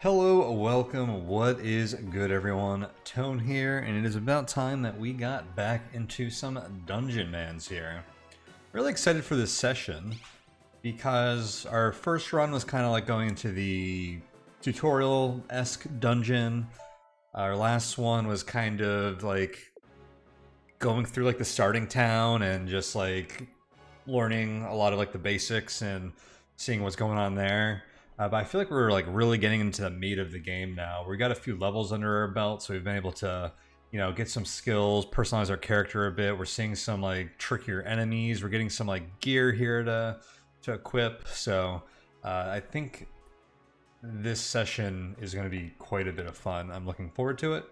Hello, welcome, what is good everyone? Tone here, and it is about time that we got back into some Dungeonmans here. Really excited for this session, because our first run was kind of like going into the tutorial-esque dungeon. Our last one was kind of like going through like the starting town and just like learning a lot of like the basics and seeing what's going on there. But I feel like we're like really getting into the meat of the game now. We got a few levels under our belt, so we've been able to, get some skills, personalize our character a bit. We're seeing some like trickier enemies. We're getting some like gear here to equip. So I think this session is going to be quite a bit of fun. I'm looking forward to it.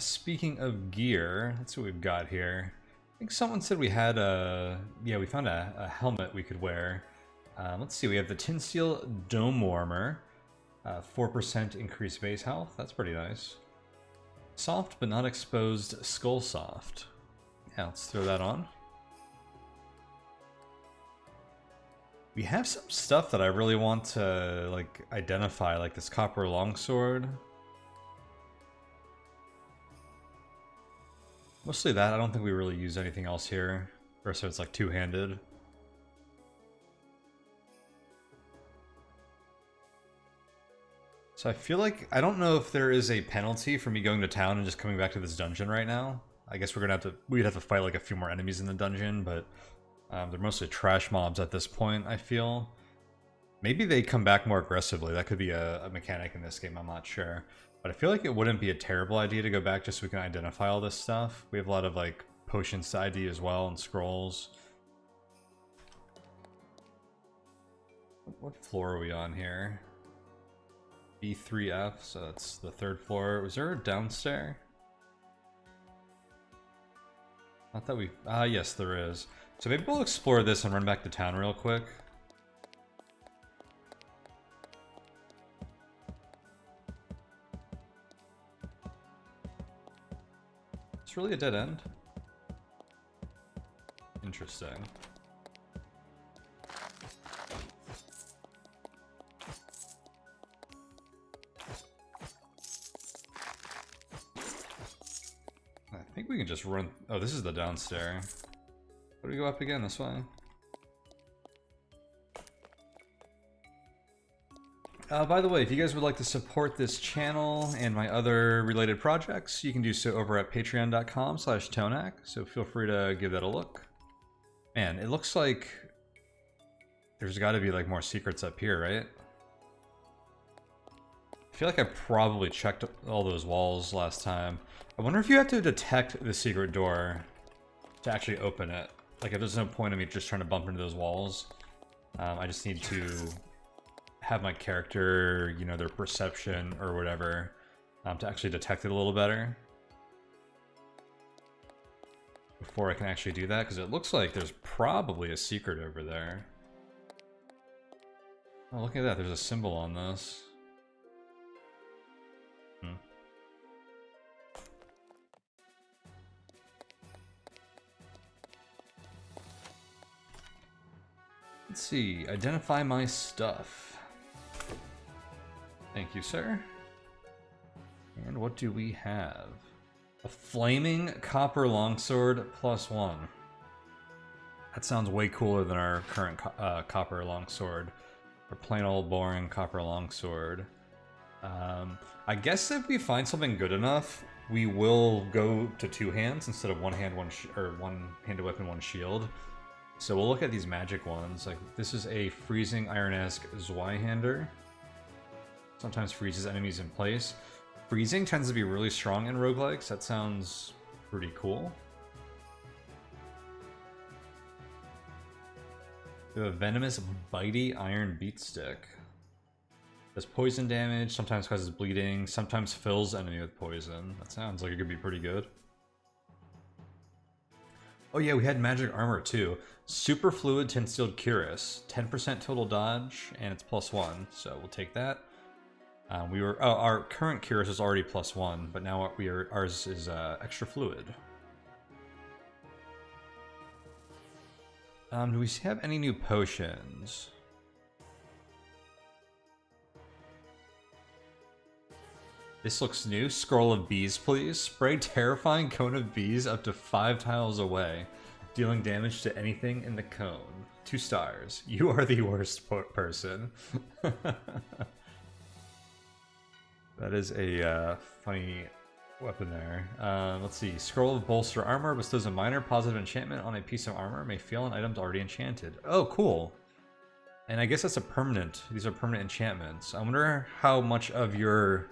Speaking of gear, that's what we've got here. I think someone said we had we found a helmet we could wear. Let's see, we have the Tin Steel Dome Warmer, 4% increased base health, that's pretty nice. Soft but not exposed Skull Soft. Yeah, let's throw that on. We have some stuff that I really want to like identify, like this copper longsword. Mostly that, I don't think we really use anything else here. First, it's like two-handed. So I feel like, I don't know if there is a penalty for me going to town and just coming back to this dungeon right now. I guess we'd have to fight like a few more enemies in the dungeon, but they're mostly trash mobs at this point, I feel. Maybe they come back more aggressively. That could be a mechanic in this game, I'm not sure. But I feel like it wouldn't be a terrible idea to go back just so we can identify all this stuff. We have a lot of like potions to ID as well and scrolls. What floor are we on here? B3F, so that's the third floor. Was there a downstairs? Not that we... yes, there is. So maybe we'll explore this and run back to town real quick. It's really a dead end. Interesting. I think we can just run... Oh, this is the downstairs. Where do we go up again? This way? By the way, if you guys would like to support this channel and my other related projects, you can do so over at patreon.com/Tonehack, so feel free to give that a look. Man, it looks like there's got to be like more secrets up here, right? I feel like I probably checked all those walls last time. I wonder if you have to detect the secret door to actually open it. Like, if there's no point in me just trying to bump into those walls. I just need to have my character, their perception or whatever, to actually detect it a little better before I can actually do that, because it looks like there's probably a secret over there. Oh, look at that, there's a symbol on this. Let's see, identify my stuff. Thank you, sir. And what do we have? A flaming copper longsword +1. That sounds way cooler than our current copper longsword. Or plain old boring copper longsword. I guess if we find something good enough, we will go to two hands instead of one handed weapon, one shield. So we'll look at these magic ones. Like, this is a freezing iron-esque Zweihander. Sometimes freezes enemies in place. Freezing tends to be really strong in roguelikes. That sounds pretty cool. We have a venomous, bitey iron beatstick. Does poison damage, sometimes causes bleeding, sometimes fills enemy with poison. That sounds like it could be pretty good. Oh yeah, we had magic armor too. Super Fluid Tin Steel Cuirass. 10% total dodge, and it's +1, so we'll take that. Our current Cuirass is already +1, but now ours is extra fluid. Do we have any new potions? This looks new. Scroll of bees, please. Spray terrifying cone of bees up to 5 tiles away, dealing damage to anything in the cone. 2 stars. You are the worst person. That is a funny weapon there. Let's see. Scroll of bolster armor bestows a minor positive enchantment on a piece of armor. May fail on items already enchanted. Oh, cool. And I guess that's a permanent. These are permanent enchantments. I wonder how much of your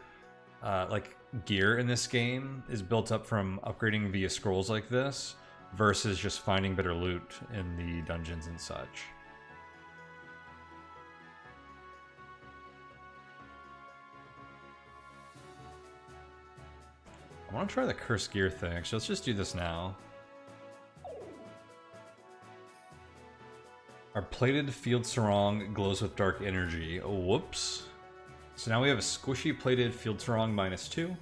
like gear in this game is built up from upgrading via scrolls like this versus just finding better loot in the dungeons and such. I want to try the cursed gear thing, so let's just do this now. Our plated field sarong glows with dark energy. Oh, whoops. So now we have a squishy plated field sarong -2. I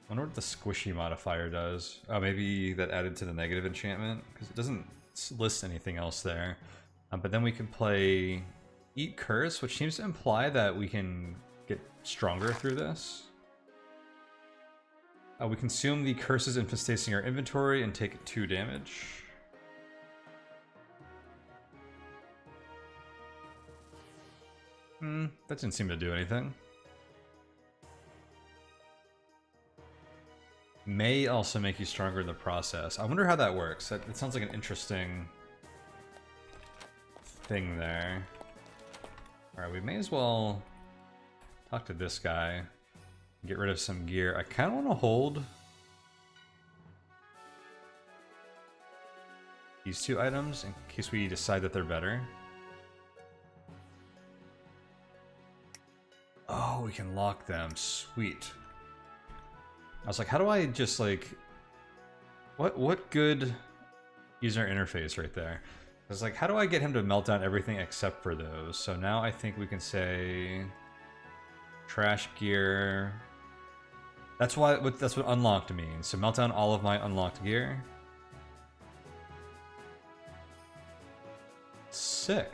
wonder what the squishy modifier does. Oh, maybe that added to the negative enchantment? Because it doesn't list anything else there. But then we can play Eat Curse, which seems to imply that we can get stronger through this. We consume the curses infesting our inventory and take 2 damage. That didn't seem to do anything. May also make you stronger in the process. I wonder how that works. It sounds like an interesting thing there. Alright, we may as well talk to this guy. Get rid of some gear. I kind of want to hold these 2 items in case we decide that they're better. Oh, we can lock them. Sweet. I was like, how do I just like... What good user interface right there? I was like, how do I get him to melt down everything except for those? So now I think we can say... trash gear... That's what unlocked means. So melt down all of my unlocked gear. Sick.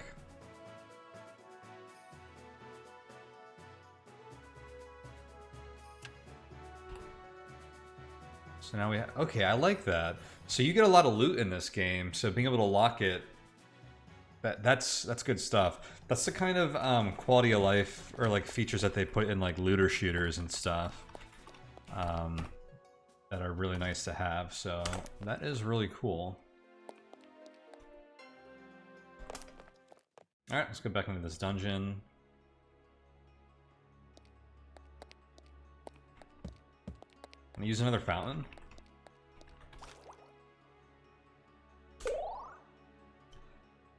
So now we have... Okay, I like that. So you get a lot of loot in this game, so being able to lock it... That's good stuff. That's the kind of quality of life, or like features that they put in like looter shooters and stuff. That are really nice to have, so that is really cool. Alright, let's go back into this dungeon. I'm gonna use another fountain.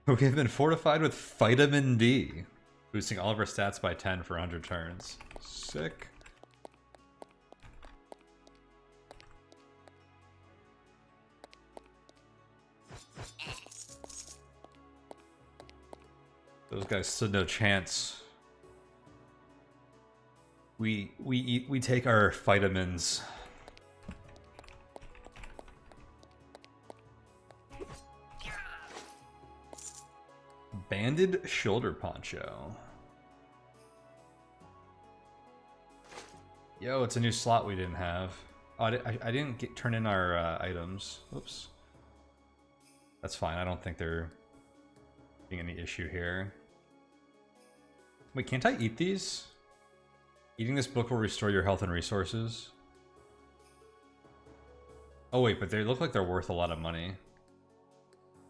We have been fortified with Fighterman D, boosting all of our stats by 10 for 100 turns. Sick. Those guys stood no chance. We take our Fightermans. Banded shoulder poncho. Yo, it's a new slot we didn't have. Oh, I didn't turn in our items. Oops. That's fine. I don't think there being any issue here. Wait, can't I eat these? Eating this book will restore your health and resources. Oh wait, but they look like they're worth a lot of money.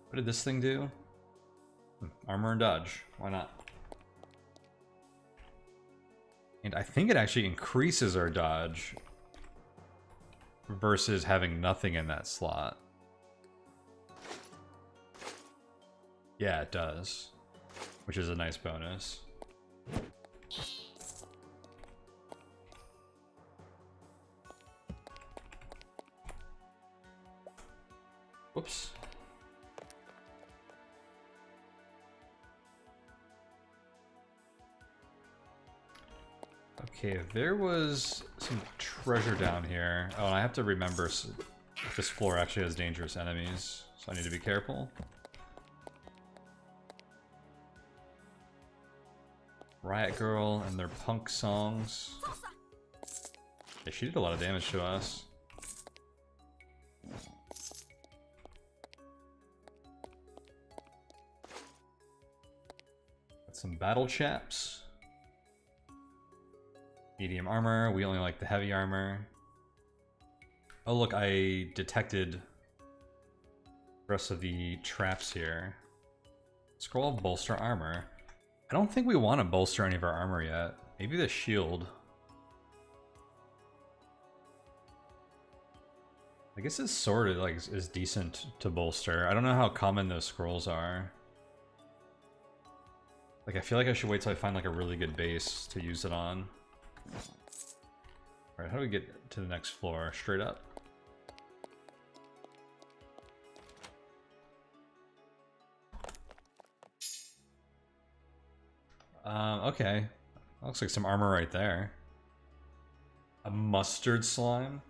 What did this thing do? Armor and dodge. Why not? And I think it actually increases our dodge versus having nothing in that slot. Yeah, it does. Which is a nice bonus. Whoops. Okay, there was some treasure down here. Oh, and I have to remember this floor actually has dangerous enemies, so I need to be careful. Riot Girl and their punk songs. Yeah, she did a lot of damage to us. Got some battle chaps. Medium armor, we only like the heavy armor. Oh look, I detected the rest of the traps here. Scroll of bolster armor. I don't think we want to bolster any of our armor yet. Maybe the shield. I guess this sword is decent to bolster. I don't know how common those scrolls are. Like, I feel like I should wait till I find like a really good base to use it on. Alright, how do we get to the next floor? Straight up. Okay. Looks like some armor right there. A mustard slime.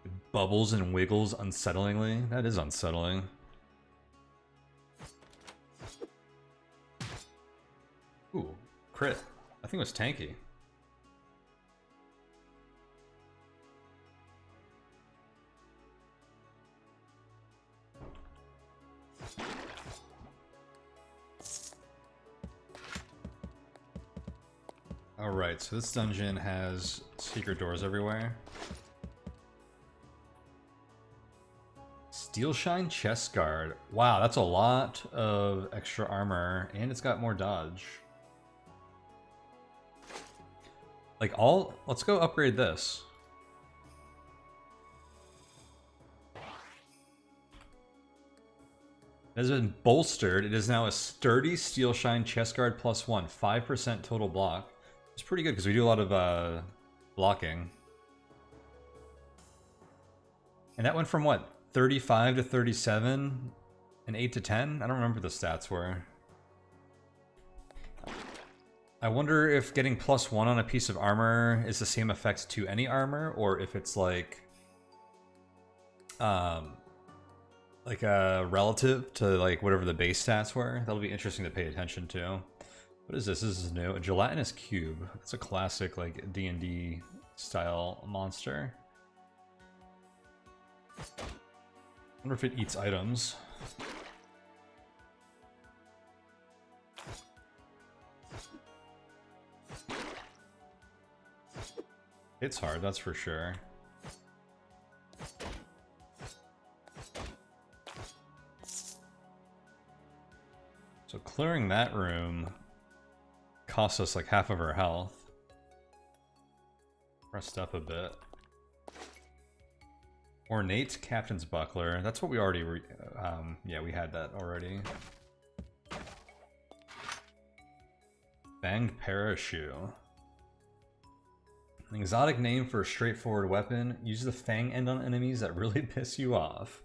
It bubbles and wiggles unsettlingly. That is unsettling. Ooh, crit. I think it was tanky. Alright, so this dungeon has secret doors everywhere. Steel Shine Chest Guard. Wow, that's a lot of extra armor, and it's got more dodge. Like let's go upgrade this. It has been bolstered. It is now a sturdy Steel Shine Chest Guard +1, 5% total block. It's pretty good because we do a lot of blocking. And that went from what, 35 to 37 and 8 to 10? I don't remember the stats were. I wonder if getting +1 on a piece of armor is the same effect to any armor, or if it's like relative to like whatever the base stats were. That'll be interesting to pay attention to. What is this? This is new. A gelatinous cube. It's a classic like D&D style monster. I wonder if it eats items. It's hard, that's for sure. So clearing that room costs us like half of our health. Rest up a bit. Ornate Captain's Buckler. That's what we already yeah, we had that already. Banged Parachute. An exotic name for a straightforward weapon. Use the fang end on enemies that really piss you off.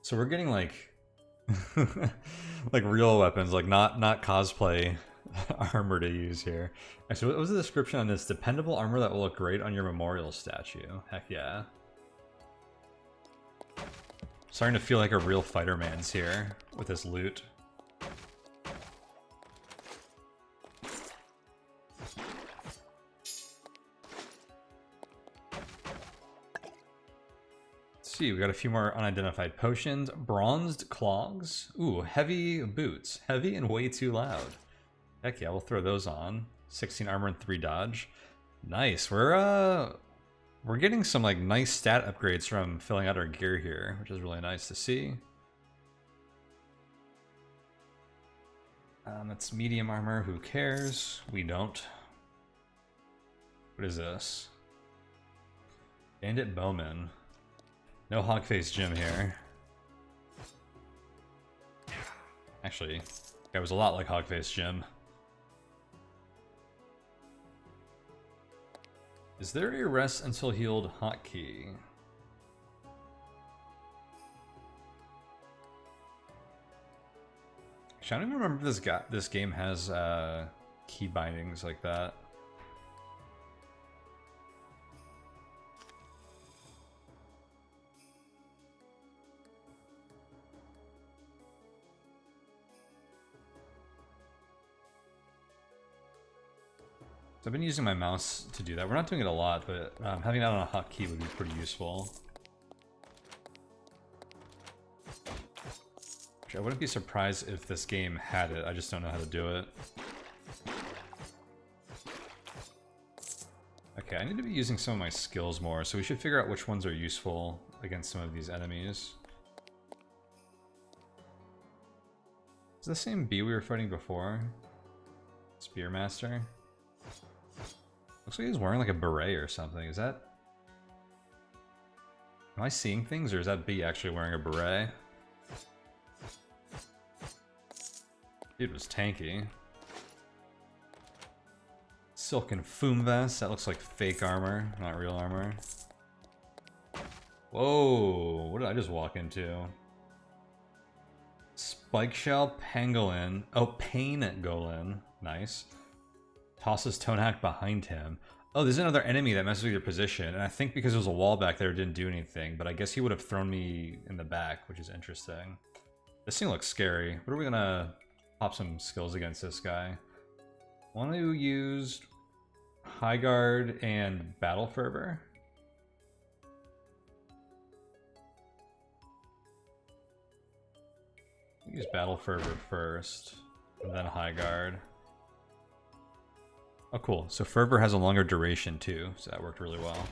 So we're getting like like real weapons, like not cosplay armor to use here. Actually, what was the description on this? Dependable armor that will look great on your memorial statue. Heck yeah. Starting to feel like a real Fightermans here with this loot. Let's see, we got a few more unidentified potions. Bronzed clogs. Ooh, heavy boots. Heavy and way too loud. Heck yeah, we'll throw those on. 16 armor and 3 dodge. Nice. We're getting some like nice stat upgrades from filling out our gear here, which is really nice to see. That's medium armor. Who cares? We don't. What is this? Bandit Bowman. No Hogface Jim here. Actually, that was a lot like Hogface Jim. Is there a rest until healed hotkey? Actually, I don't even remember if this game has key bindings like that. I've been using my mouse to do that. We're not doing it a lot, but having that on a hotkey would be pretty useful. I wouldn't be surprised if this game had it, I just don't know how to do it. Okay, I need to be using some of my skills more, so we should figure out which ones are useful against some of these enemies. Is the same bee we were fighting before? Spearmaster? Looks like he's wearing like a beret or something. Is that... Am I seeing things, or is that bee actually wearing a beret? Dude was tanky. Silken foam vest. That looks like fake armor, not real armor. Whoa, what did I just walk into? Spike shell, pangolin. Oh, pain golin. Nice. Tosses Tonehack behind him. Oh, there's another enemy that messes with your position, and I think because there was a wall back there, it didn't do anything, but I guess he would have thrown me in the back, which is interesting. This thing looks scary. What are we gonna pop some skills against this guy? I want to use High Guard and Battle Fervor. Use Battle Fervor first, and then High Guard. Oh cool, so Fervor has a longer duration too, so that worked really well.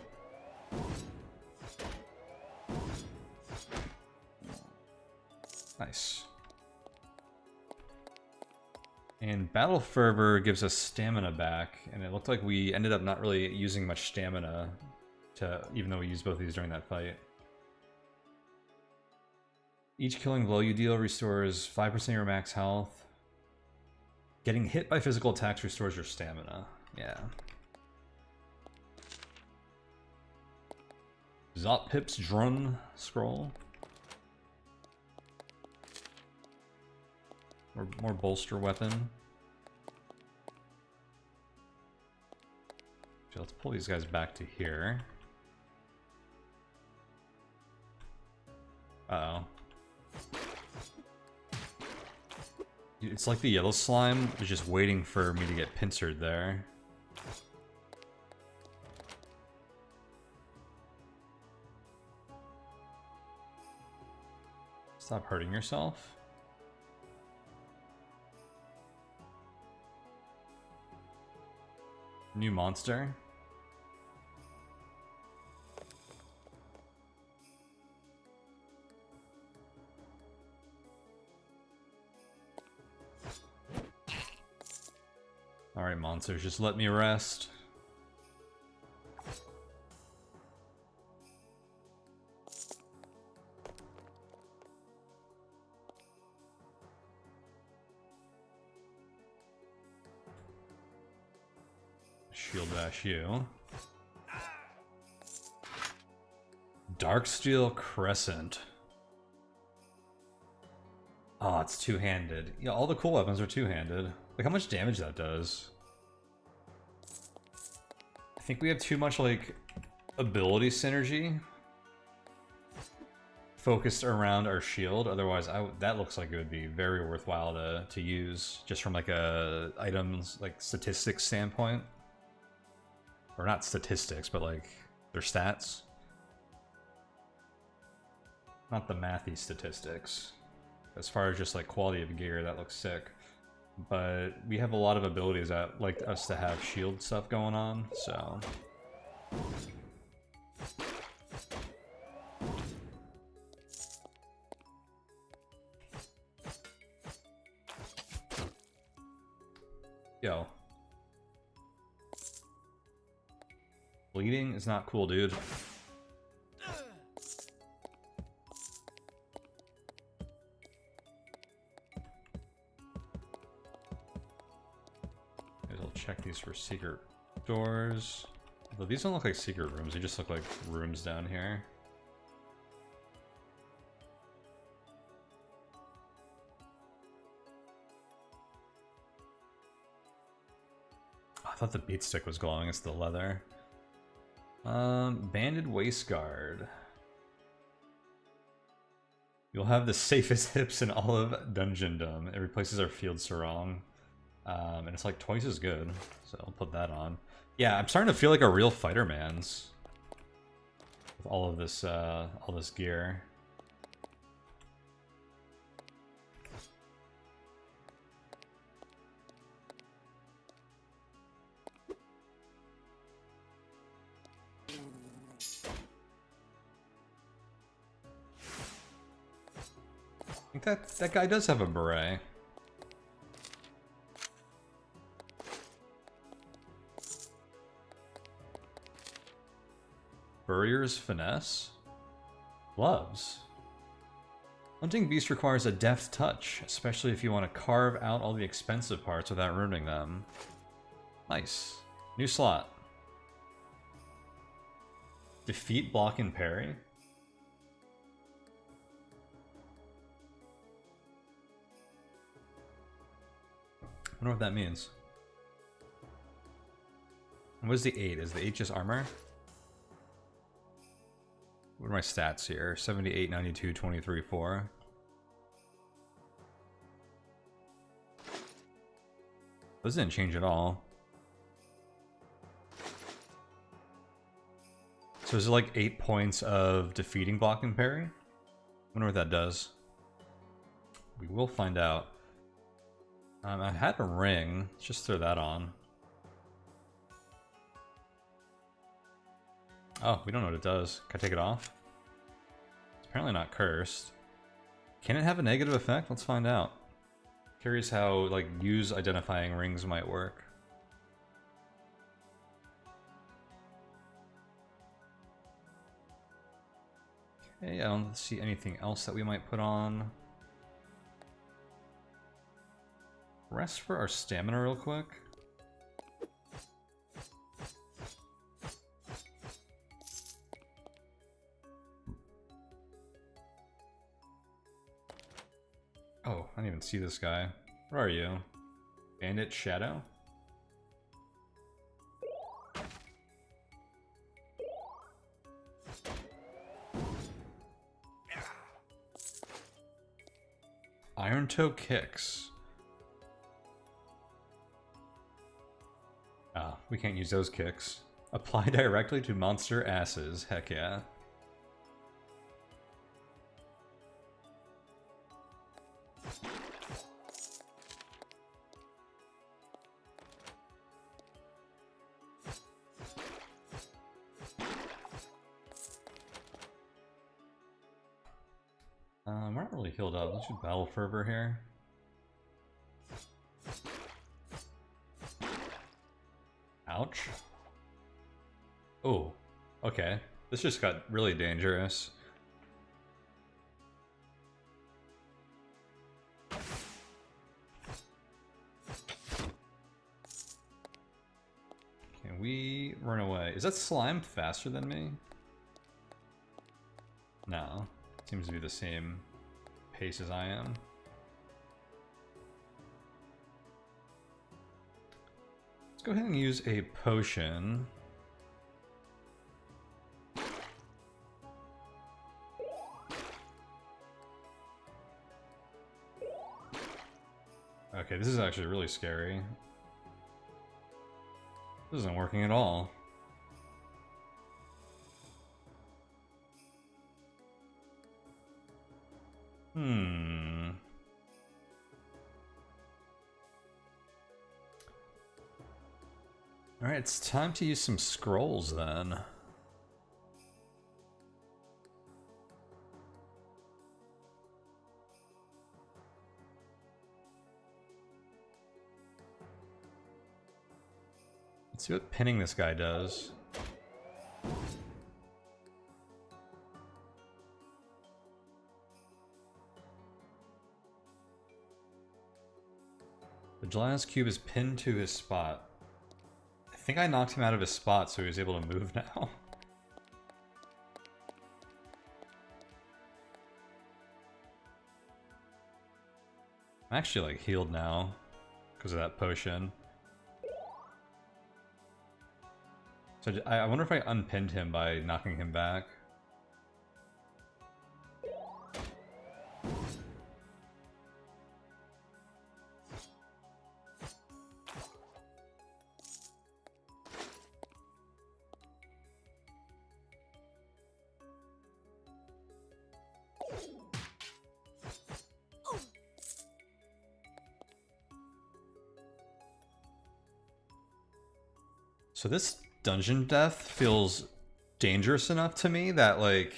Nice. And Battle Fervor gives us stamina back, and it looked like we ended up not really using much stamina, even though we used both of these during that fight. Each killing blow you deal restores 5% of your max health. Getting hit by physical attacks restores your stamina. Yeah. Zotpip's Drun Scroll. More bolster weapon. Okay, let's pull these guys back to here. Uh-oh. It's like the yellow slime is just waiting for me to get pincered there. Stop hurting yourself. New monster. Alright, monsters, just let me rest. Shield bash you. Darksteel Crescent. Oh, it's two-handed. Yeah, all the cool weapons are two-handed. Look how much damage that does. I think we have too much, like, ability synergy focused around our shield. Otherwise, that looks like it would be very worthwhile to use, just from, like, a items, like, statistics standpoint. Or not statistics, but, like, their stats. Not the mathy statistics. As far as just, like, quality of gear, that looks sick. But we have a lot of abilities that like us to have shield stuff going on, so... Yo. Bleeding is not cool, dude. Check these for secret doors. Although these don't look like secret rooms, they just look like rooms down here. Oh, I thought the beat stick was glowing, it's the leather. Banded waist guard. You'll have the safest hips in all of Dungeondom. It replaces our field sarong. And it's like twice as good, so I'll put that on. Yeah, I'm starting to feel like a real Fightermans with all this gear. I think that guy does have a beret. Burrier's finesse? Gloves. Hunting beast requires a deft touch, especially if you want to carve out all the expensive parts without ruining them. Nice. New slot. Defeat, block, and parry. I wonder what that means. What is the 8? Is the 8 just armor? What are my stats here? 78, 92, 23, 4. Those didn't change at all. So is it like 8 points of defeating block and parry? Wonder what that does. We will find out. I had a ring. Let's just throw that on. Oh, we don't know what it does. Can I take it off? It's apparently not cursed. Can it have a negative effect? Let's find out. Curious how, like, use identifying rings might work. Okay, I don't see anything else that we might put on. Rest for our stamina real quick. Oh, I didn't even see this guy. Where are you? Bandit Shadow? Iron Toe Kicks. Ah, we can't use those kicks. Apply directly to monster asses. Heck yeah. We're not really healed up. Let's do Battle Fervor here. Ouch. Oh, okay. This just got really dangerous. Can we run away? Is that slime faster than me? No. Seems to be the same pace as I am. Let's go ahead and use a potion. Okay, this is actually really scary. This isn't working at all. Alright, it's time to use some scrolls then. Let's see what pinning this guy does. The glass cube is pinned to his spot. I think I knocked him out of his spot so he's able to move now. I'm actually like healed now because of that potion. So I wonder if I unpinned him by knocking him back. So this dungeon death feels dangerous enough to me that, like,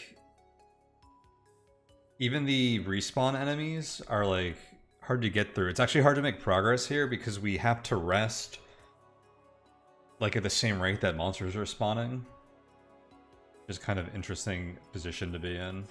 even the respawn enemies are, like, hard to get through. It's actually hard to make progress here because we have to rest, like, at the same rate that monsters are spawning. Just kind of interesting position to be in.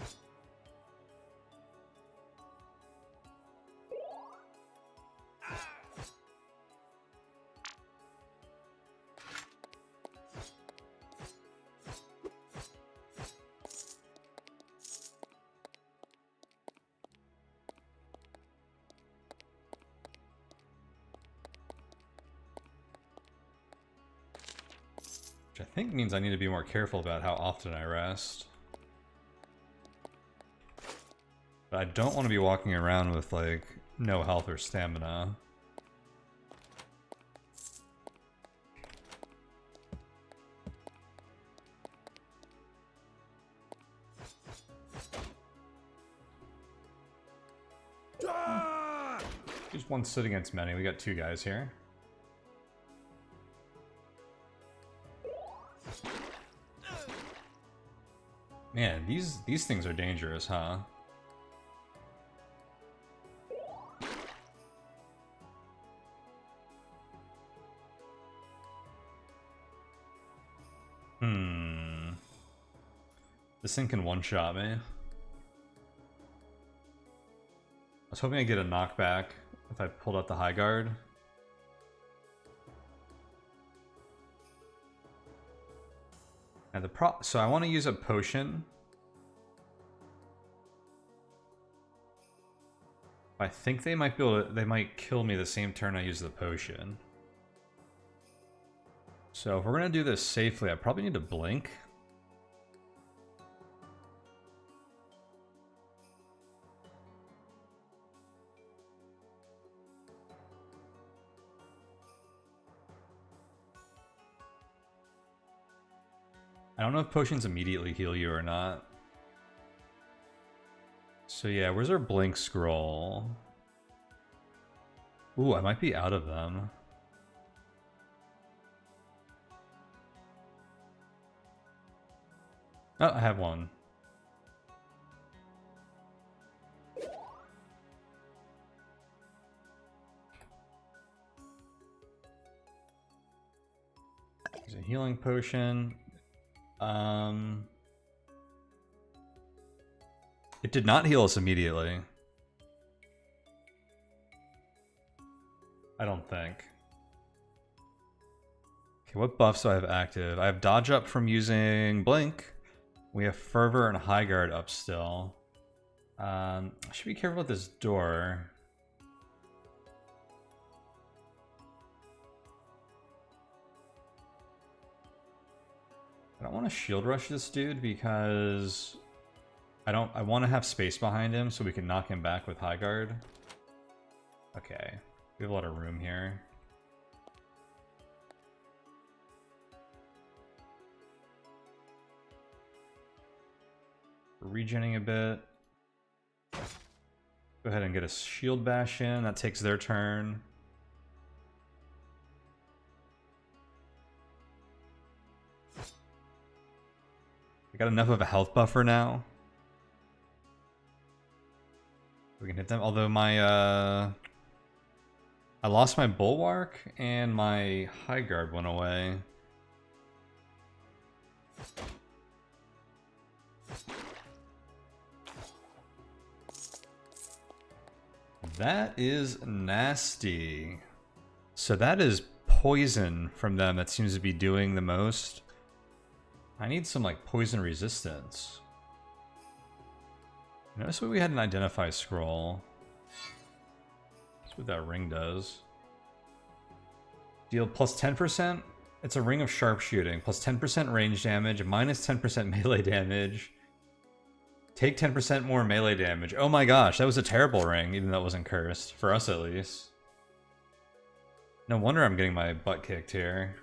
Which I think means I need to be more careful about how often I rest. But I don't want to be walking around with, like, no health or stamina. Just one sit against many. We got two guys here. Man, these things are dangerous, huh? This thing can one-shot me. I was hoping I'd get a knockback if I pulled out the high guard. And so I want to use a potion. I think they might be able to, they might kill me the same turn I use the potion. So if we're gonna do this safely, I probably need to blink. I don't know if potions immediately heal you or not. So yeah, where's our blink scroll? Ooh, I might be out of them. Oh, I have one. There's a healing potion. It did not heal us immediately. I don't think. Okay, what buffs do I have active? I have dodge up from using blink. We have fervor and high guard up still. I should be careful with this door. I don't want to shield rush this dude because I want to have space behind him so we can knock him back with high guard. Okay, we have a lot of room here. We're regenning a bit. Go ahead and get a shield bash in. That takes their turn. I got enough of a health buffer now. We can hit them. Although my I lost my bulwark and my high guard went away. That is nasty. So that is poison from them that seems to be doing the most. I need some, like, poison resistance. Notice what we had an identify scroll. That's what that ring does. Deal plus 10%. It's a ring of sharpshooting. Plus 10% range damage, minus 10% melee damage. Take 10% more melee damage. Oh my gosh, that was a terrible ring, even though it wasn't cursed. For us, at least. No wonder I'm getting my butt kicked here.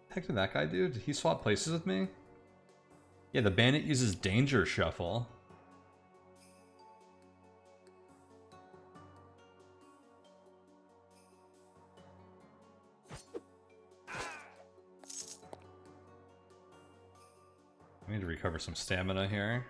Heck did that guy do? Did he swap places with me? Yeah, the bandit uses danger shuffle. I need to recover some stamina here.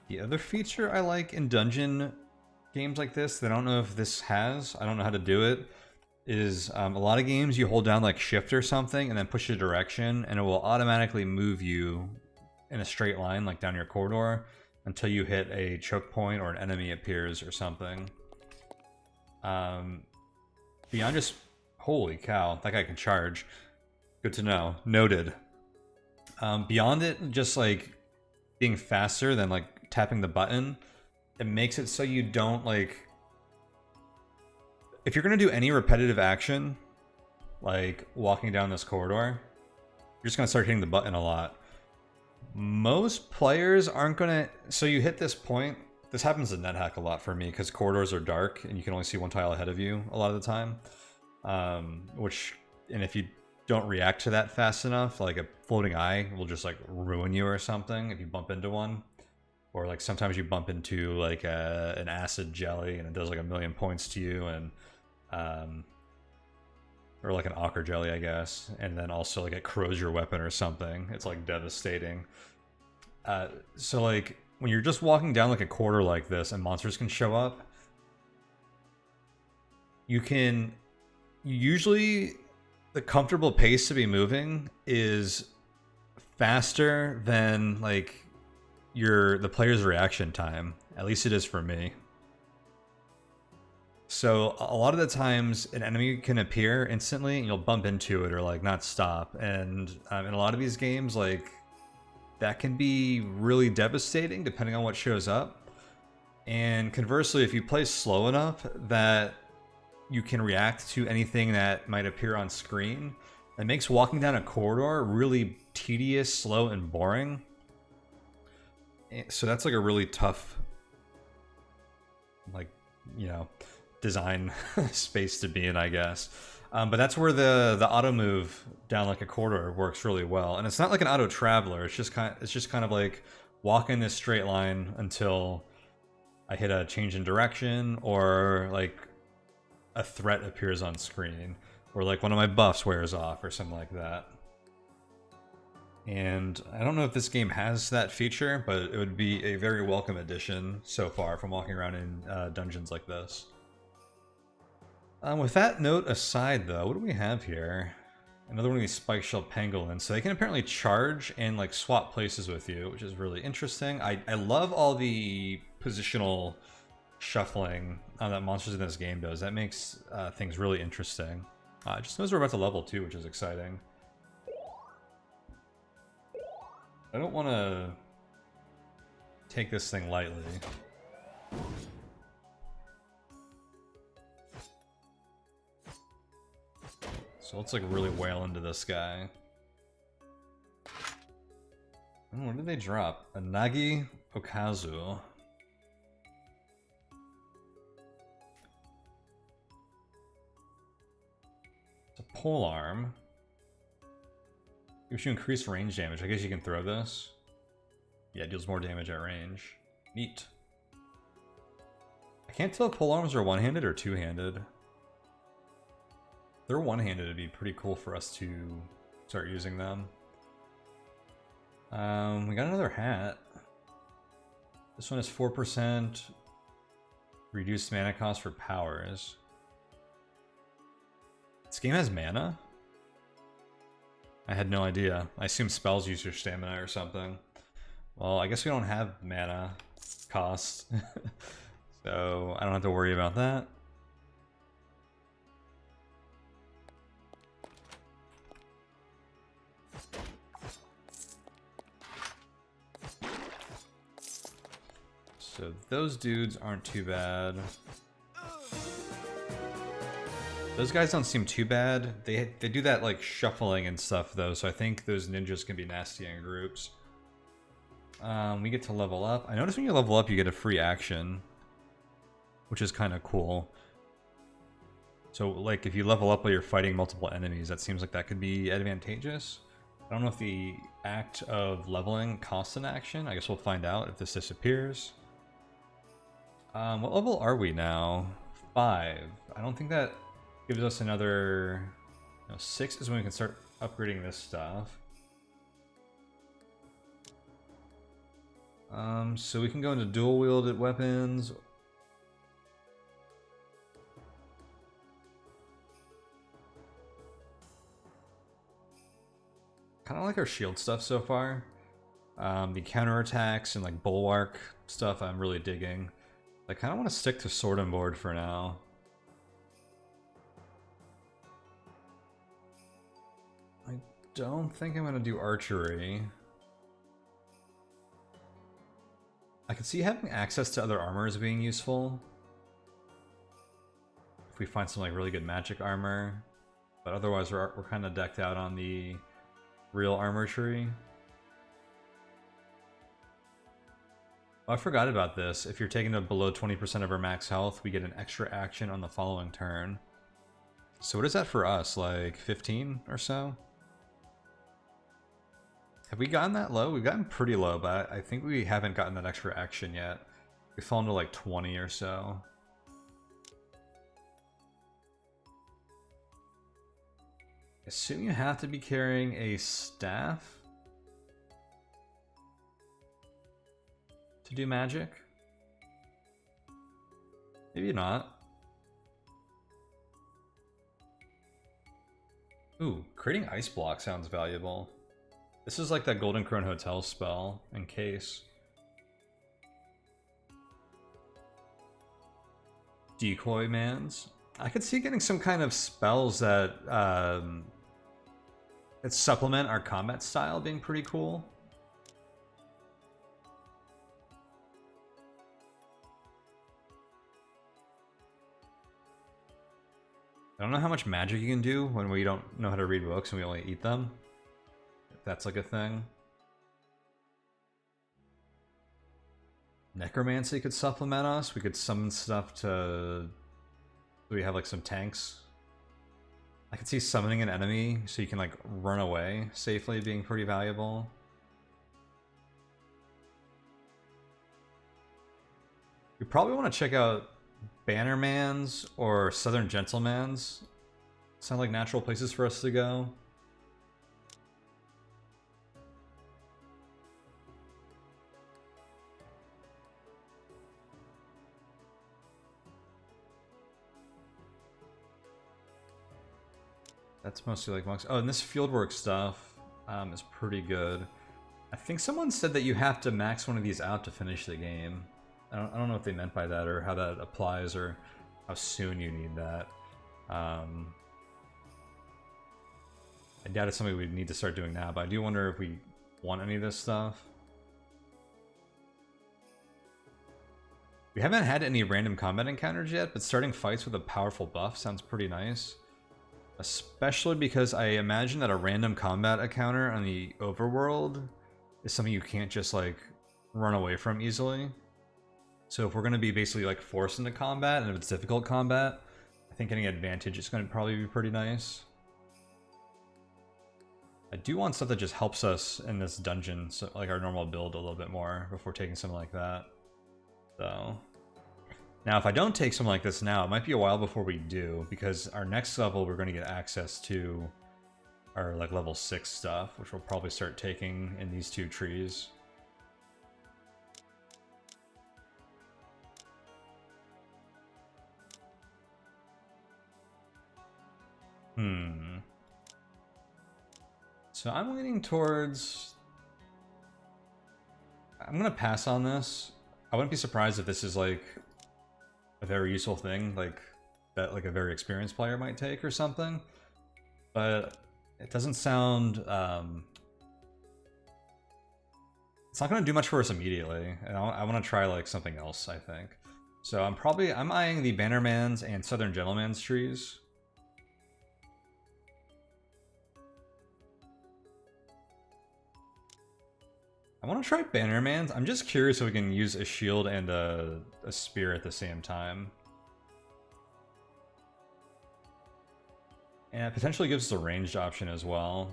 The other feature I like in dungeon games like this, that I don't know if this has, I don't know how to do it, is a lot of games you hold down like shift or something and then push a direction and it will automatically move you in a straight line like down your corridor until you hit a choke point or an enemy appears or something. Beyond just, holy cow, that guy can charge. Good to know. Noted. Beyond it just like being faster than like tapping the button, it makes it so you don't like, if you're gonna do any repetitive action like walking down this corridor, you're just gonna start hitting the button a lot. Most players aren't gonna, so you hit this point, this happens in NetHack a lot for me because corridors are dark and you can only see one tile ahead of you a lot of the time, and if you don't react to that fast enough, like a floating eye will just like ruin you or something if you bump into one. Or like sometimes you bump into like an acid jelly and it does like 1,000,000 points to you, and or like an ochre jelly, I guess, and then also like it corrodes your weapon or something. It's like devastating. So like when you're just walking down like a corridor like this and monsters can show up, usually the comfortable pace to be moving is faster than like the player's reaction time. At least it is for me. So a lot of the times an enemy can appear instantly and you'll bump into it or like not stop, and in a lot of these games like that can be really devastating depending on what shows up. And conversely, if you play slow enough that you can react to anything that might appear on screen, it makes walking down a corridor really tedious, slow, and boring. So that's like a really tough, like, you know, design space to be in, I guess. But that's where the auto move down like a corridor works really well. And it's not like an auto traveler. It's just kind of like walk in this straight line until I hit a change in direction, or like a threat appears on screen, or like one of my buffs wears off or something like that. And I don't know if this game has that feature, but it would be a very welcome addition so far from walking around in dungeons like this. With that note aside, though, what do we have here? Another one of these spike shell pangolins. So they can apparently charge and like swap places with you, which is really interesting. I love all the positional shuffling that monsters in this game does. That makes things really interesting. Just knows we're about to level 2, which is exciting. I don't want to take this thing lightly. So let's like really wail into this guy. Oh, what did they drop? A Nagi Okazu. It's a pole arm. Gives you increased range damage. I guess you can throw this. Yeah, it deals more damage at range. Neat. I can't tell if pole arms are one-handed or two-handed. If they're one-handed, it'd be pretty cool for us to start using them. We got another hat. This one is 4% reduced mana cost for powers. This game has mana? I had no idea. I assume spells use your stamina or something. Well, I guess we don't have mana cost, so I don't have to worry about that. So those dudes aren't too bad. Those guys don't seem too bad. They do that like shuffling and stuff though, so I think those ninjas can be nasty in groups. We get to level up. I noticed when you level up you get a free action, which is kind of cool. So like if you level up while you're fighting multiple enemies, that seems like that could be advantageous. I don't know if the act of leveling costs an action. I guess we'll find out if this disappears. What level are we now? 5. I don't think that gives us another... No, 6 is when we can start upgrading this stuff. So we can go into dual-wielded weapons. Kind of like our shield stuff so far. The counterattacks and like bulwark stuff I'm really digging. I kind of want to stick to sword and board for now. I don't think I'm going to do archery. I could see having access to other armor as being useful. If we find some like really good magic armor. But otherwise we're kind of decked out on the real armor tree. Oh, I forgot about this. If you're taking it below 20% of our max health, we get an extra action on the following turn. So what is that for us? Like 15 or so? Have we gotten that low? We've gotten pretty low, but I think we haven't gotten that extra action yet. We've fallen to like 20 or so. I assume you have to be carrying a staff to do magic? Maybe not. Ooh, creating ice block sounds valuable. This is like that Golden Crone Hotel spell, in case. Decoy Mans. I could see getting some kind of spells that supplement our combat style being pretty cool. I don't know how much magic you can do when we don't know how to read books and we only eat them. If that's like a thing. Necromancy could supplement us. We could summon stuff to... We have like some tanks. I could see summoning an enemy so you can like run away safely being pretty valuable. We probably want to check out Bannermans or Southern Gentlemans. Sound like natural places for us to go. That's mostly like monks. Oh, and this fieldwork stuff is pretty good. I think someone said that you have to max one of these out to finish the game. I don't know what they meant by that or how that applies or how soon you need that. I doubt it's something we need to start doing now, but I do wonder if we want any of this stuff. We haven't had any random combat encounters yet, but starting fights with a powerful buff sounds pretty nice. Especially because I imagine that a random combat encounter on the overworld is something you can't just like run away from easily. So if we're going to be basically like forced into combat, and if it's difficult combat, I think getting advantage is going to probably be pretty nice. I do want stuff that just helps us in this dungeon, so like our normal build a little bit more before taking something like that. So now if I don't take something like this now, it might be a while before we do, because our next level we're going to get access to our like level 6 stuff, which we'll probably start taking in these 2 trees. So I'm leaning towards... I'm gonna pass on this. I wouldn't be surprised if this is like a very useful thing, like that like a very experienced player might take or something. But it doesn't sound... it's not gonna do much for us immediately. And I want to try like something else, I think. So I'm eyeing the Bannermans and Southern Gentleman's trees. I want to try Bannermans. I'm just curious if we can use a shield and a spear at the same time. And it potentially gives us a ranged option as well.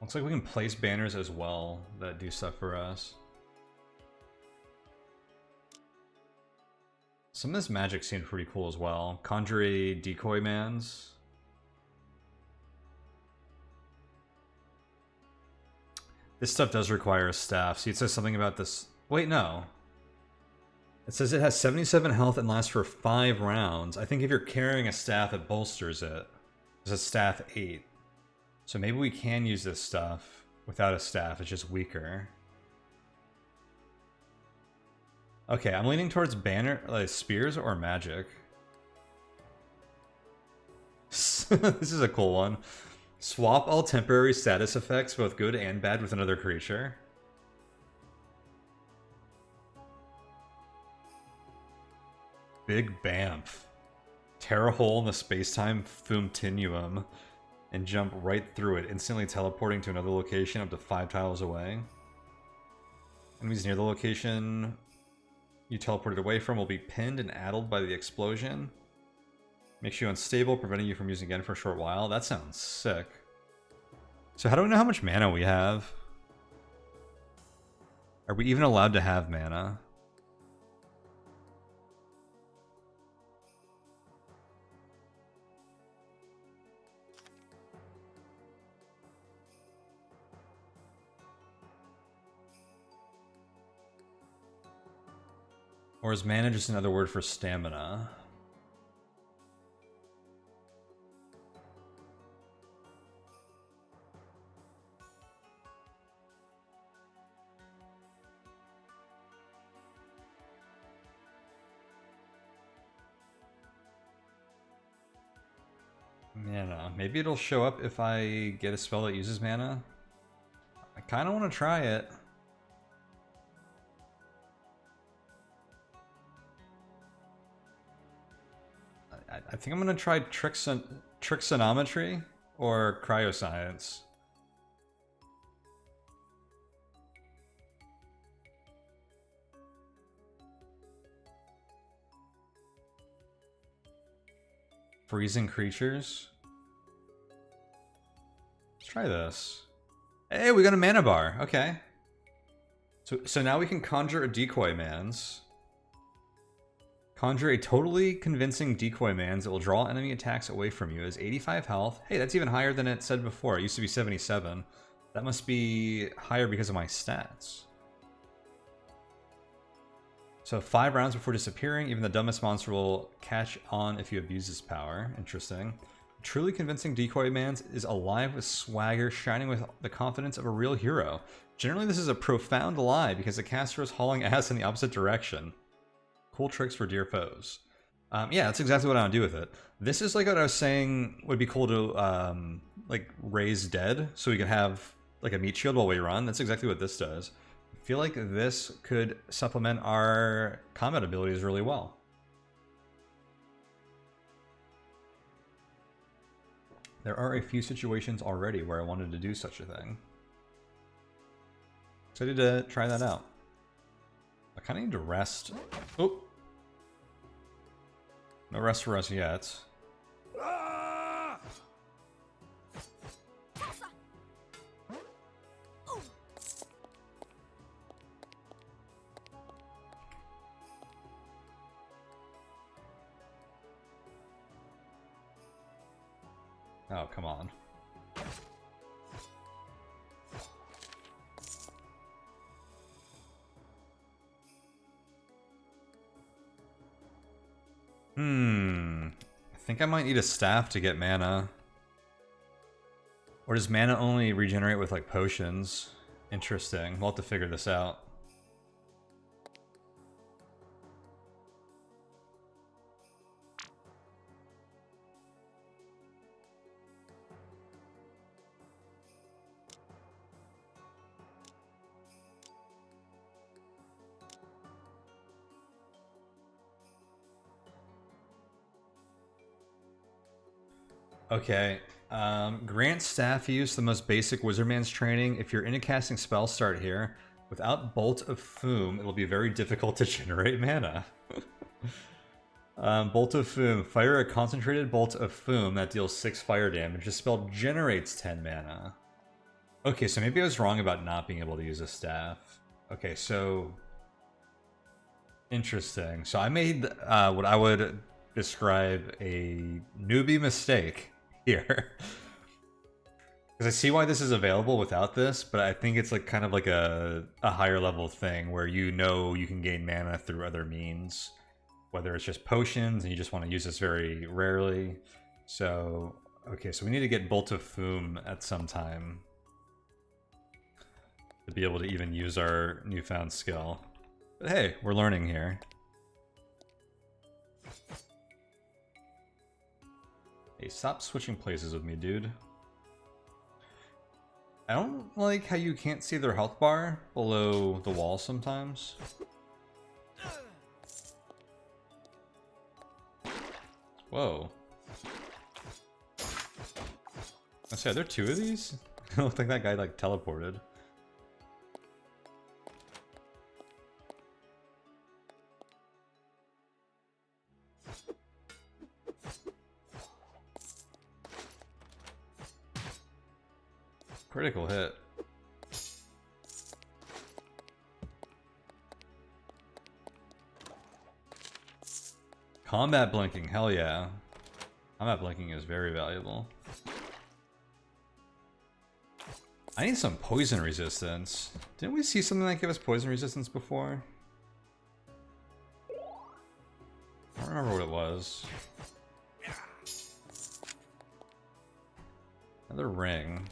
Looks like we can place banners as well that do stuff for us. Some of this magic seemed pretty cool as well. Conjure a decoy mans. This stuff does require a staff. See, it says something about this. Wait, no. It says it has 77 health and lasts for 5 rounds. I think if you're carrying a staff, it bolsters it. It's a staff 8. So maybe we can use this stuff without a staff. It's just weaker. Okay, I'm leaning towards banner, like spears or magic. This is a cool one. Swap all temporary status effects, both good and bad, with another creature. Big Bamf. Tear a hole in the space-time continuum and jump right through it, instantly teleporting to another location up to 5 tiles away. Enemies near the location you teleported away from will be pinned and addled by the explosion. Makes you unstable, preventing you from using again for a short while. That sounds sick. So how do we know how much mana we have? Are we even allowed to have mana? Or is mana just another word for stamina? Mana. Maybe it'll show up if I get a spell that uses mana. I kind of want to try it. I think I'm going to try Trixonometry or Cryoscience. Freezing creatures. Let's try this. Hey, we got a mana bar. Okay. So now we can conjure a decoy mans. Conjure a totally convincing decoy mans that will draw enemy attacks away from you. It has 85 health. Hey, that's even higher than it said before. It used to be 77. That must be higher because of my stats. So 5 rounds before disappearing, even the dumbest monster will catch on if you abuse this power. Interesting. Truly convincing decoy mans is alive with swagger, shining with the confidence of a real hero. Generally, this is a profound lie because the caster is hauling ass in the opposite direction. Cool tricks for dear foes. Yeah, that's exactly what I want to do with it. This is like what I was saying would be cool to like raise dead, so we can have like a meat shield while we run. That's exactly what this does. I feel like this could supplement our combat abilities really well. There are a few situations already where I wanted to do such a thing. Excited to try that out. I kind of need to rest. Oh! No rest for us yet. Oh, come on. I think I might need a staff to get mana. Or does mana only regenerate with, like, potions? Interesting. We'll have to figure this out. Okay. Grant staff use the most basic Wizardman's training. If you're into casting spells, start here. Without Bolt of Foom, it'll be very difficult to generate mana. Bolt of Foom. Fire a concentrated Bolt of Foom that deals 6 fire damage. The spell generates 10 mana. Okay, so maybe I was wrong about not being able to use a staff. Okay, so... Interesting. So I made what I would describe a newbie mistake here. Because I see why this is available without this, but I think it's like kind of like a higher level thing where you know you can gain mana through other means. Whether it's just potions and you just want to use this very rarely. So, okay, so we need to get Bolt of Foom at some time to be able to even use our newfound skill. But hey, we're learning here. Hey, stop switching places with me, dude. I don't like how you can't see their health bar below the wall sometimes. Whoa. I said, are there 2 of these? It looked like that guy like teleported. Critical hit. Combat blinking, hell yeah. Combat blinking is very valuable. I need some poison resistance. Didn't we see something that gave us poison resistance before? I don't remember what it was. Another ring.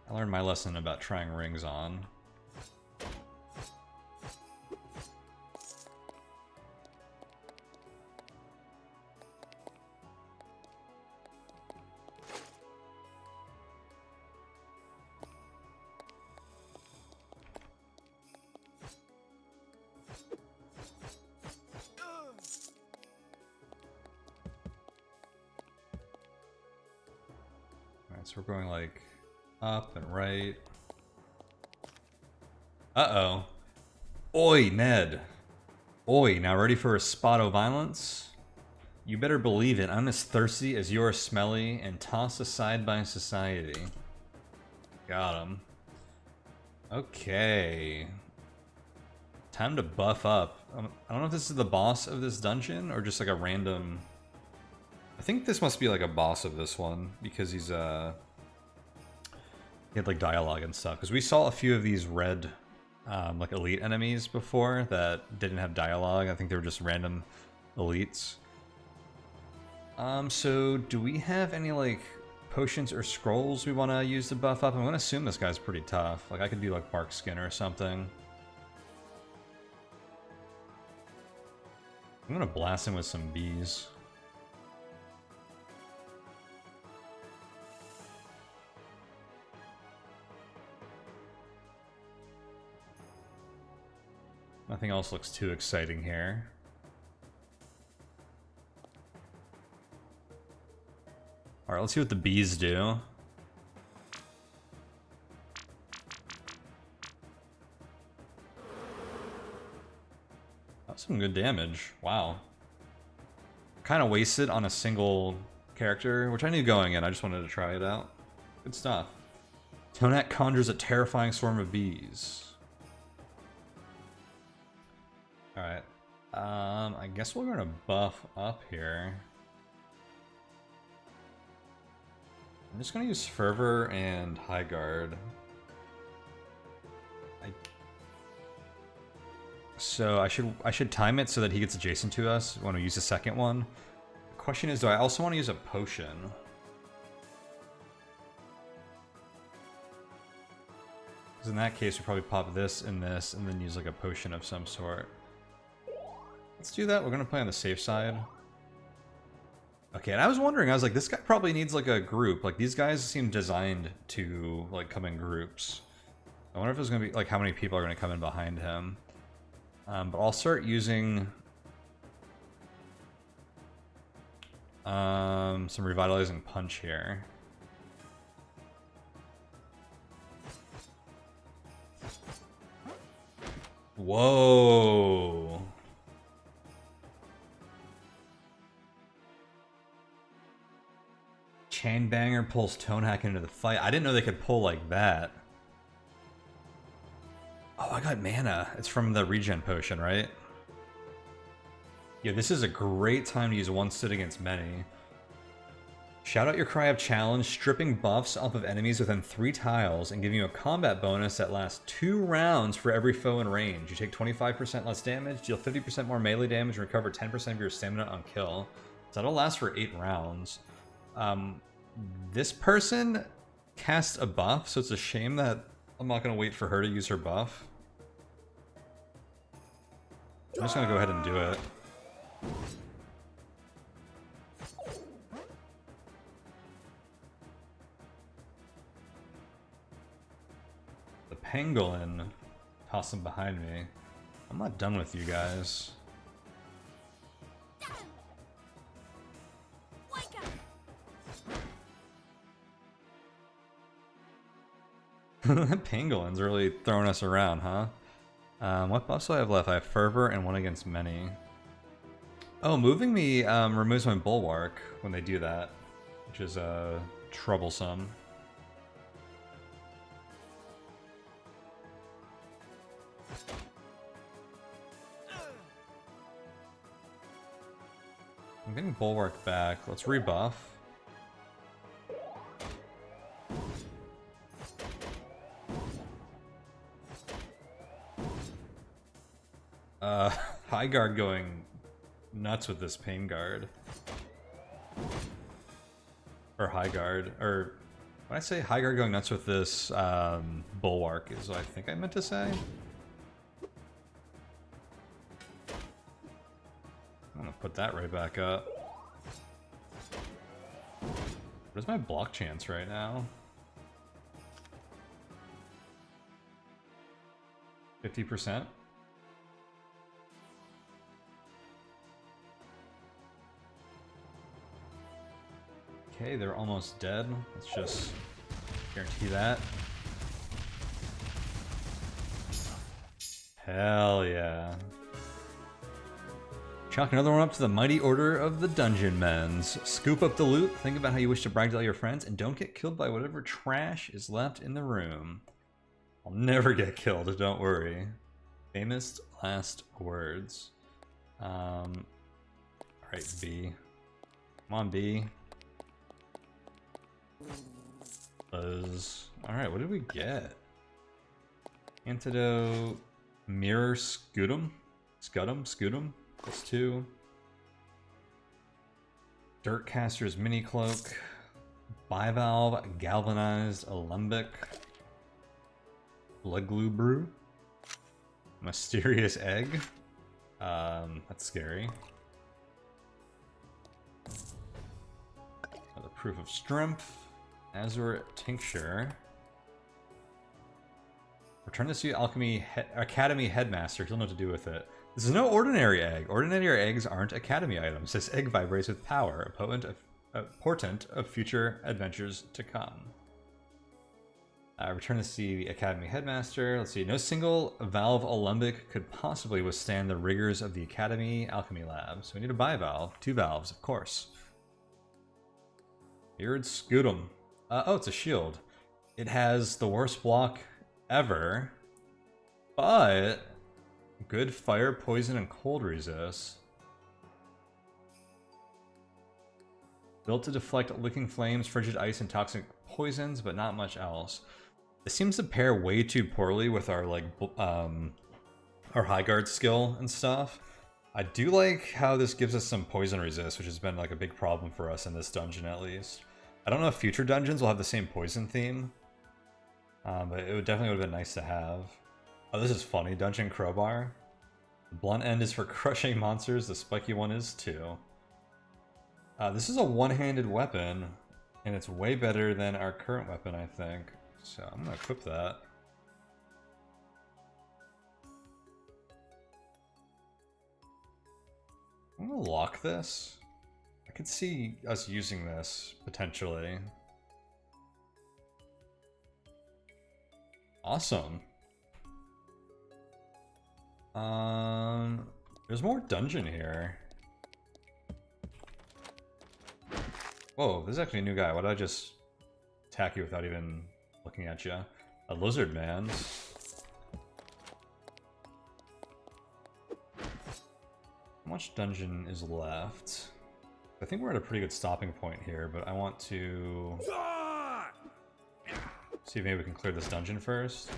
I learned my lesson about trying rings on. Alright, so we're going like up and right. Uh-oh. Oi, Ned. Oi, now ready for a spot of violence? You better believe it, I'm as thirsty as you're smelly and tossed aside by society. Got him. Okay. Time to buff up. I don't know if this is the boss of this dungeon or just like a random... I think this must be like a boss of this one because he's he had like dialogue and stuff. Because we saw a few of these red like elite enemies before that didn't have dialogue. I think they were just random elites. So do we have any like potions or scrolls we want to use to buff up? I'm gonna assume this guy's pretty tough. Like I could do like bark skin or something. I'm gonna blast him with some bees. Nothing else looks too exciting here. Alright, let's see what the bees do. That's some good damage. Wow. Kind of wasted on a single character, which I knew going in. I just wanted to try it out. Good stuff. Tonehack conjures a terrifying swarm of bees. Alright. I guess we're gonna buff up here. I'm just gonna use Fervor and High Guard. So I should time it so that he gets adjacent to us when we use the second one. The question is, do I also want to use a potion? Because in that case, we probably pop this and then use like a potion of some sort. Let's do that. We're gonna play on the safe side. Okay, and I was wondering, I was like, this guy probably needs like a group. Like these guys seem designed to like come in groups. I wonder if there's gonna be like how many people are gonna come in behind him. But I'll start using Some revitalizing punch here. Whoa. Chainbanger pulls Tonehack into the fight. I didn't know they could pull like that. Oh, I got mana. It's from the regen potion, right? Yeah, this is a great time to use one stood against many. Shout out your cry of challenge, stripping buffs off of enemies within 3 tiles and giving you a combat bonus that lasts 2 rounds for every foe in range. You take 25% less damage, deal 50% more melee damage, and recover 10% of your stamina on kill. So that'll last for 8 rounds. This person casts a buff, so it's a shame that I'm not going to wait for her to use her buff. I'm just going to go ahead and do it. The pangolin. Toss him behind me. I'm not done with you guys. Pangolin's really throwing us around, huh? What buffs do I have left? I have Fervor and one against many. Oh, moving me removes my bulwark when they do that, which is troublesome. I'm getting bulwark back. Let's rebuff. High guard going nuts with this pain guard. Or high guard. Or when I say high guard going nuts with this bulwark is what I think I meant to say. I'm gonna put that right back up. What is my block chance right now? 50%? Okay, they're almost dead. Let's just guarantee that. Hell yeah. Chalk another one up to the mighty order of the Dungeonmans. Scoop up the loot, think about how you wish to brag to all your friends, and don't get killed by whatever trash is left in the room. I'll never get killed, don't worry. Famous last words. Alright, B. Come on, B. Buzz. Alright, what did we get? Antidote. Mirror Scudum? Scudum? Plus 2. Dirtcaster's Mini Cloak. Bivalve Galvanized Alembic. Blood Glue Brew. Mysterious Egg. That's scary. Another Proof of Strength. Azure Tincture. Return this to Academy Headmaster. He'll know what to do with it. This is no ordinary egg. Ordinary eggs aren't Academy items. This egg vibrates with power, a portent of future adventures to come. Return this to the Academy Headmaster. Let's see. No single Valve Alembic could possibly withstand the rigors of the Academy Alchemy Lab. So we need a bivalve. 2 valves, of course. Beard Scudum. Oh, it's a shield. It has the worst block ever, but good fire, poison, and cold resist. Built to deflect licking flames, frigid ice, and toxic poisons, but not much else. This seems to pair way too poorly with our our high guard skill and stuff. I do like how this gives us some poison resist, which has been like a big problem for us in this dungeon at least. I don't know if future dungeons will have the same poison theme, but it would definitely would have been nice to have. Oh, this is funny. Dungeon Crowbar. The blunt end is for crushing monsters. The spiky one is too. This is a one-handed weapon, and it's way better than our current weapon, I think. So I'm gonna equip that. I'm gonna lock this. I could see us using this potentially. Awesome. There's more dungeon here. Whoa, this is actually a new guy. Why did I just attack you without even looking at you? A lizard man. How much dungeon is left? I think we're at a pretty good stopping point here, but I want to see if maybe we can clear this dungeon first.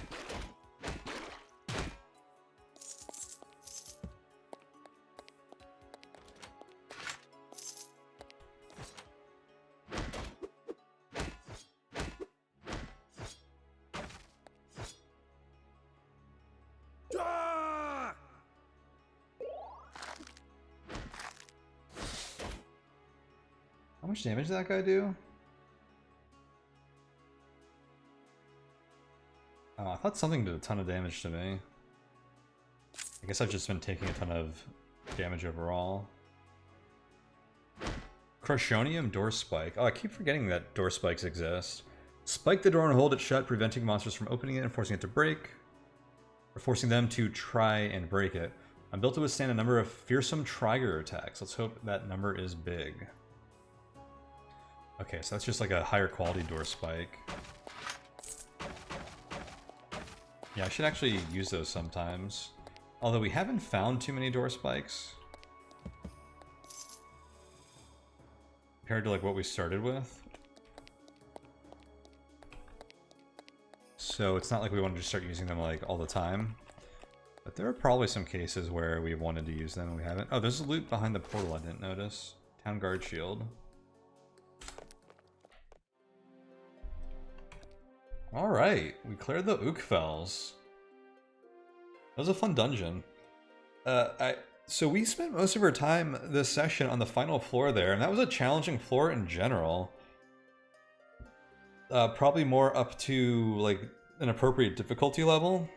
How much damage did that guy do? Oh, I thought something did a ton of damage to me. I guess I've just been taking a ton of damage overall. Crushonium door spike. Oh, I keep forgetting that door spikes exist. Spike the door and hold it shut, preventing monsters from opening it and forcing it to break. Or forcing them to try and break it. I'm built to withstand a number of fearsome trigger attacks. Let's hope that number is big. Okay, so that's just like a higher quality door spike. Yeah, I should actually use those sometimes. Although we haven't found too many door spikes. Compared to like what we started with. So it's not like we wanted to start using them like all the time. But there are probably some cases where we wanted to use them and we haven't. Oh, there's a loot behind the portal I didn't notice. Town guard shield. Alright, we cleared the Ookfells. That was a fun dungeon. So we spent most of our time this session on the final floor there, and that was a challenging floor in general. Probably more up to like an appropriate difficulty level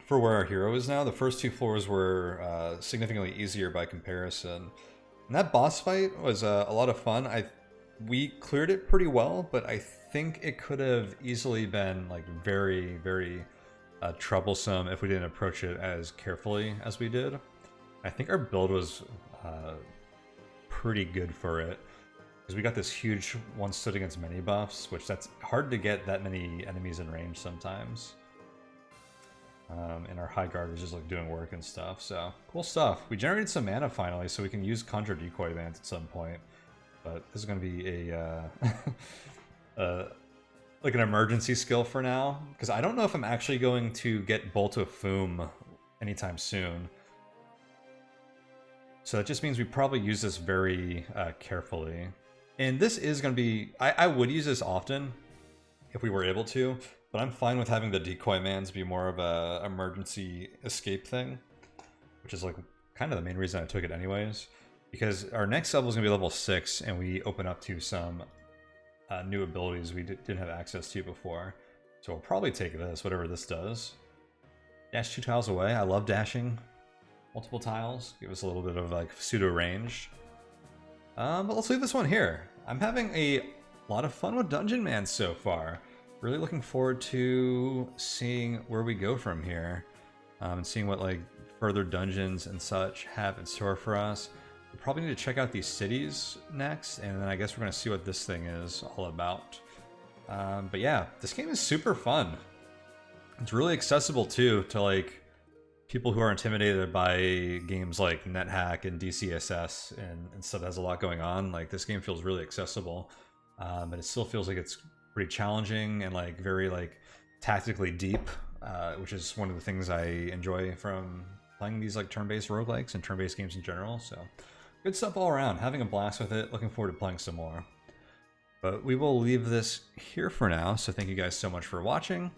for where our hero is now. The first two floors were significantly easier by comparison. And that boss fight was a lot of fun. We cleared it pretty well, but I think it could have easily been like very, very troublesome if we didn't approach it as carefully as we did. I think our build was pretty good for it, because we got this huge one stood against many buffs, which that's hard to get that many enemies in range sometimes. And our high guard was just like doing work and stuff, so cool stuff. We generated some mana finally, so we can use Conjure Decoy Band at some point. But this is going to be a like an emergency skill for now, because I don't know if I'm actually going to get Bolt of Foom anytime soon. So that just means we probably use this very carefully. And this is going to be... I would use this often if we were able to, but I'm fine with having the Decoy Mans be more of a emergency escape thing, which is like kind of the main reason I took it anyways. Because our next level is going to be level 6, and we open up to some new abilities we didn't have access to before. So we'll probably take this, whatever this does. Dash 2 tiles away. I love dashing multiple tiles. Give us a little bit of like pseudo range. But let's leave this one here. I'm having a lot of fun with Dungeonmans so far. Really looking forward to seeing where we go from here. And seeing what like further dungeons and such have in store for us. We probably need to check out these cities next, and then I guess we're going to see what this thing is all about. But yeah, this game is super fun. It's really accessible too to like people who are intimidated by games like NetHack and DCSS and stuff that has a lot going on. Like, this game feels really accessible, but it still feels like it's pretty challenging and like very like tactically deep, which is one of the things I enjoy from playing these like turn-based roguelikes and turn-based games in general. So good stuff all around. Having a blast with it. Looking forward to playing some more. But we will leave this here for now. So thank you guys so much for watching.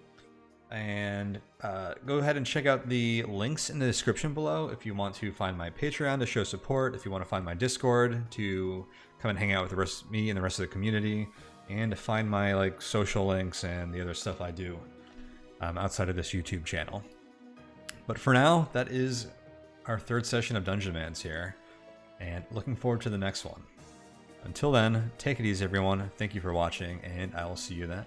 And go ahead and check out the links in the description below if you want to find my Patreon to show support, if you want to find my Discord to come and hang out with me and the rest of the community, and to find my like social links and the other stuff I do outside of this YouTube channel. But for now, that is our third session of Dungeonmans here, and looking forward to the next one. Until then, take it easy everyone, thank you for watching, and I will see you then.